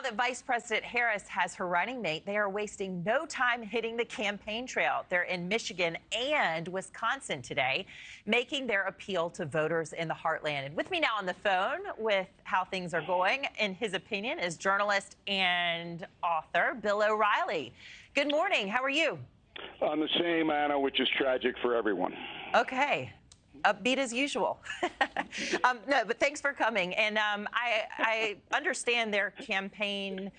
that Vice President Harris has her running mate, they are wasting no time hitting the campaign trail. They're in Michigan and Wisconsin today, making their appeal to voters in the heartland. And with me now on the phone with how things are going, in his opinion, is journalist and author Bill O'Reilly. Good morning. How are you? I'm the same, Anna, which is tragic for everyone. Okay. Upbeat as usual. No, but thanks for coming. And I understand their campaign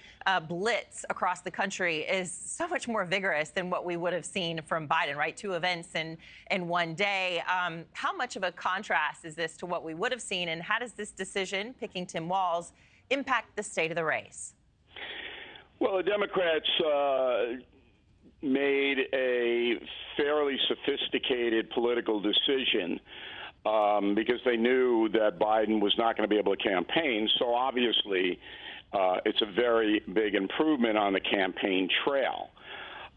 blitz across the country is so much more vigorous than what we would have seen from Biden, right? 2 events in one day. How much of a contrast is this to what we would have seen? And how does this decision, picking Tim Walz, impact the state of the race? Well, the Democrats made a fairly sophisticated political decision because they knew that Biden was not going to be able to campaign. So obviously, it's a very big improvement on the campaign trail.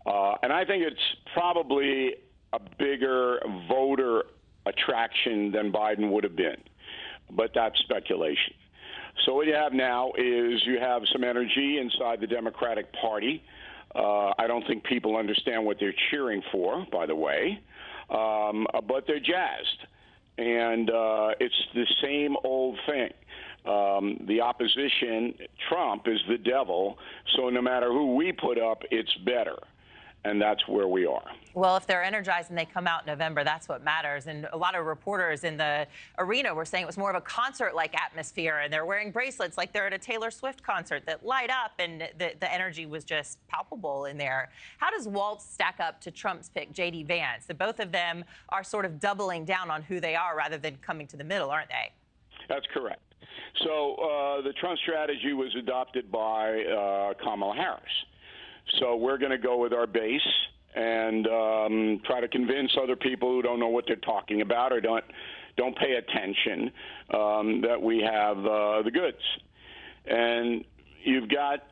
And I think it's probably a bigger voter attraction than Biden would have been. But that's speculation. So what you have now is you have some energy inside the Democratic Party. I don't think people understand what they're cheering for, by the way, but they're jazzed. And it's the same old thing. The opposition, Trump, is the devil, so no matter who we put up, it's better. And that's where we are. Well, if they're energized and they come out in November, that's what matters. And a lot of reporters in the arena were saying it was more of a concert-like atmosphere, and they're wearing bracelets like they're at a Taylor Swift concert that light up, and the energy was just palpable in there. How does Walz stack up to Trump's pick, J.D. Vance? The both of them are sort of doubling down on who they are rather than coming to the middle, aren't they? That's correct. So the Trump strategy was adopted by Kamala Harris. So we're going to go with our base and try to convince other people who don't know what they're talking about or don't pay attention that we have the goods. And you've got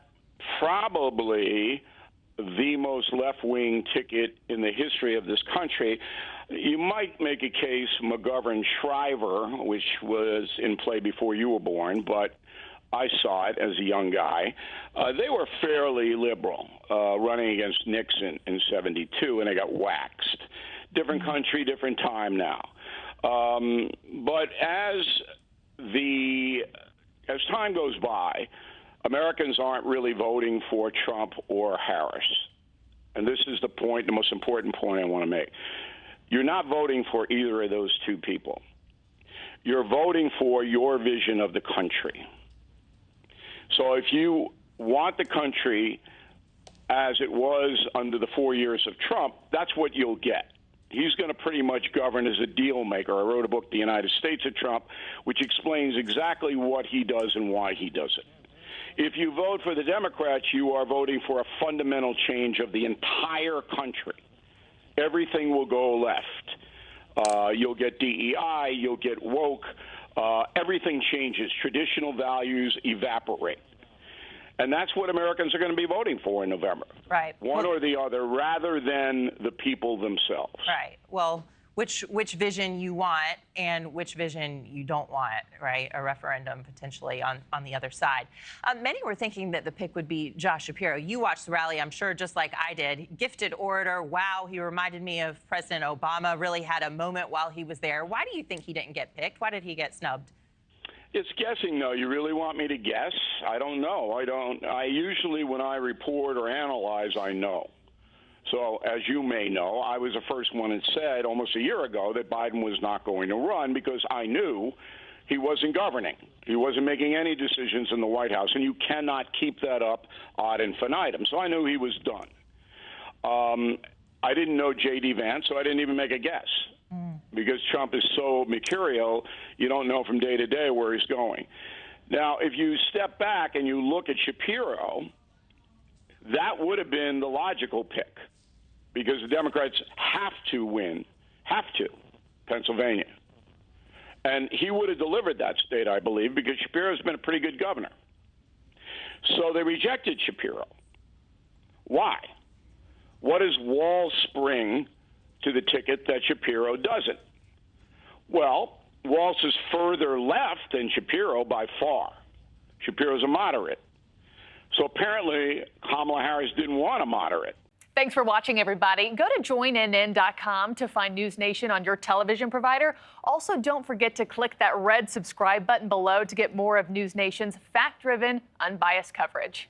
probably the most left-wing ticket in the history of this country. You might make a case McGovern-Shriver, which was in play before you were born, but I saw it as a young guy. They were fairly liberal, running against Nixon in '72, and they got waxed. Different country, different time now. But as time goes by, Americans aren't really voting for Trump or Harris. And this is the point, the most important point I want to make. You're not voting for either of those two people. You're voting for your vision of the country. So if you want the country as it was under the 4 years of Trump, that's what you'll get. He's going to pretty much govern as a deal maker. I wrote a book, The United States of Trump, which explains exactly what he does and why he does it. If you vote for the Democrats, you are voting for a fundamental change of the entire country. Everything will go left. You'll get DEI, you'll get woke. Everything changes. Traditional values evaporate. And that's what Americans are going to be voting for in November. Right. One or the other, rather than the people themselves. Right. Well, which vision you want and which vision you don't want, right? A referendum potentially on the other side. Many were thinking that the pick would be Josh Shapiro. You watched the rally, I'm sure, just like I did. Gifted orator. Wow, he reminded me of President Obama. Really had a moment while he was there. Why do you think he didn't get picked? Why did he get snubbed? It's guessing, though. You really want me to guess? I don't know. I usually, when I report or analyze, I know. So, as you may know, I was the first one that said almost a year ago that Biden was not going to run because I knew he wasn't governing. He wasn't making any decisions in the White House, and you cannot keep that up ad infinitum. So I knew he was done. I didn't know J.D. Vance, so I didn't even make a guess. Because Trump is so mercurial, you don't know from day to day where he's going. Now, if you step back and you look at Shapiro, that would have been the logical pick because the Democrats have to win, Pennsylvania. And he would have delivered that state, I believe, because Shapiro's been a pretty good governor. So they rejected Shapiro. Why? What does Walz bring to the ticket that Shapiro doesn't? Well, Walz is further left than Shapiro by far. Shapiro's a moderate. apparently Kamala Harris didn't want a moderate. Thanks for watching, everybody. Go to joinnn.com to find NewsNation on your television provider. Also, don't forget to click that red subscribe button below to get more of NewsNation's fact-driven, unbiased coverage.